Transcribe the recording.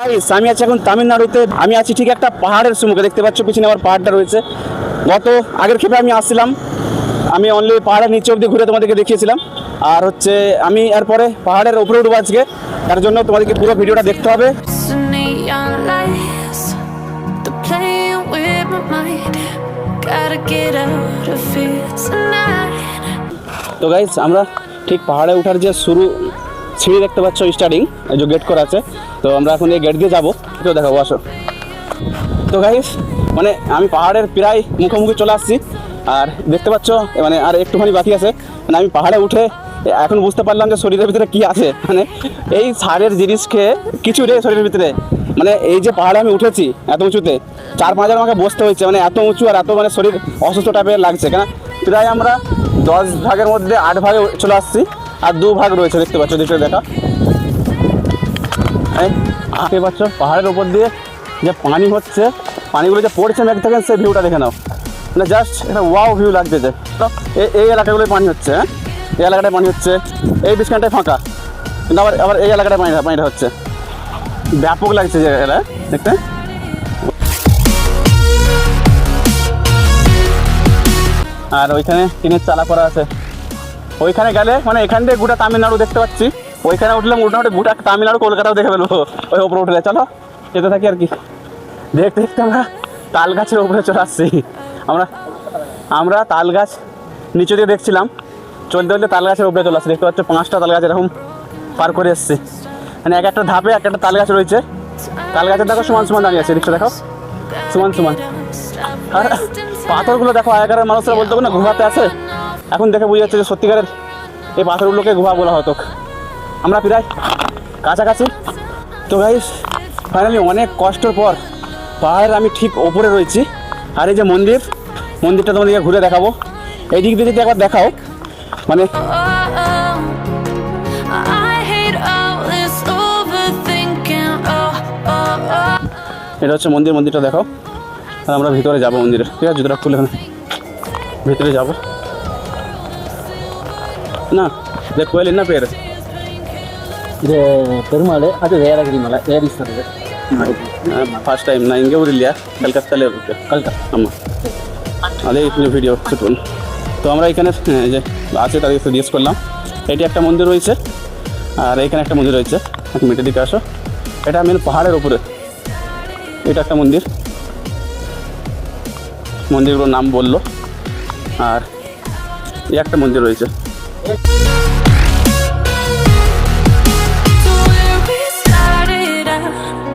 আমি আছি এখন তামিলনাড়ুতে। আমি আছি ঠিক একটা পাহাড়ের সম্মুখে, দেখতে পাচ্ছ পিছনে আমার পাহাড়টা রয়েছে। আগের ক্ষেপে আমি আসছিলাম, আমি অনলি পাহাড়ের নিচে অবধি ঘুরে তোমাদেরকে দেখিয়েছিলাম। আর হচ্ছে আমি এরপরে পাহাড়ের উপরে উঠবো আজকে, তার জন্য তোমাদেরকে পুরো ভিডিওটা দেখতে হবে। তো গাইস, আমরা ঠিক পাহাড়ে ওঠার যে শুরু সিঁড়ি দেখতে পাচ্ছ, স্টার্টিং এই যে গেট করা আছে, তো আমরা এখন এই গেট দিয়ে যাবো, তো দেখাবো আসো। তো গাইস, মানে আমি পাহাড়ের প্রায় মুখোমুখি চলে আসছি, আর দেখতে পাচ্ছ মানে আর একটুখানি বাকি আছে। মানে আমি পাহাড়ে উঠে এখন বুঝতে পারলাম যে শরীরের ভিতরে কি আছে। মানে এই সারের জিনিস খেয়ে কিছু রে শরীরের ভিতরে। মানে এই যে পাহাড়ে আমি উঠেছি এত উঁচুতে, 4-5 জন আমাকে বসতে হয়েছে, মানে এত উঁচু আর এত মানে শরীর অসুস্থ টাইপের লাগছে। কেন প্রায় আমরা 10 ভাগের মধ্যে 8 ভাগে চলে আসছি, আর 2 ভাগ রয়েছে দেখতে পাচ্ছ, দেখতে দেখা দেখতে পাচ্ছ পাহাড়ের উপর দিয়ে যে পানি হচ্ছে, পানিগুলো যে পড়ছে মেঘ থেকে, সেই ভিউটা দেখে নাও। মানে জাস্ট একটা ওয়াও ভিউ লাগতেছে। তো এই এলাকাগুলোয় পানি হচ্ছে, হ্যাঁ এই এলাকাটায় পানি হচ্ছে, এই বিছখানটায় ফাঁকা, কিন্তু আবার এই এলাকাটায় পানিটা হচ্ছে। ব্যাপক লাগছে জায়গাটা দেখতে। আর ওইখানে টিনের চালা করা আছে, ওইখানে গেলে মানে এখান থেকে গোটা তামিলনাড়ু দেখতে পাচ্ছি। ওইখানে উঠলে মোটামুটি গোটা তামিলনাড়ু কলকাতাও দেখে ফেলবো ওই ওপরে উঠলে। চলো যেতে থাকি আর কি। দেখতে দেখতে আমরা তাল গাছের উপরে চলে আসছি। আমরা তাল গাছ নিচে দিয়ে দেখছিলাম, চলতে চলতে তাল গাছের উপরে চলে আসছি। দেখতে পাচ্ছ 5টা তাল গাছ এরকম পার করে এসছে। মানে এক একটা ধাপে এক একটা তাল গাছ রয়েছে। তাল গাছের দেখো সমান সমান দাঁড়িয়ে আছে, দেখছো দেখো সমান সমান। আর পাথরগুলো দেখো, আগেকার মানুষরা বলতো না গুহাতে আছে, এখন দেখে বুঝে যাচ্ছে যে সত্যিকারের এই পাথরগুলোকে গুহা বলা হতো। আমরা প্রায় কাছাকাছি। তো গাইস, ফাইনালি অনেক কষ্টের পর পাহাড়ের আমি ঠিক ওপরে রয়েছি। আর এই যে মন্দিরটা তোমাদেরকে ঘুরে দেখাবো। এই দিক দিয়ে যদি একবার দেখাও, মানে এটা হচ্ছে মন্দিরটা দেখো। আর আমরা ভিতরে যাবো মন্দিরে, ঠিক আছে? জুতোটা খুলে ভিতরে যাবো না। দেখ কোয়েল என்ன பேர்? இது பெருமாள், அது வேலகிரி மலை, ஏரீஸ்வரர். ஃபர்ஸ்ட் டைம் நான் இங்கே ஊர் இல்லையா, কলকাতাতে இருக்கு। কলকাতা ஆமாம், அதே ভিডিও শুট করুন। তো আমরা এখানে যে আছে তাদেরকে জিজ্ঞেস করলাম। এটি একটা মন্দির রয়েছে, আর এখানে একটা মন্দির রয়েছে। এখন মিটের দিকে আসো, এটা মেন পাহাড়ের উপরে। এটা একটা মন্দিরগুলোর নাম বললো। আর এই একটা মন্দির রয়েছে।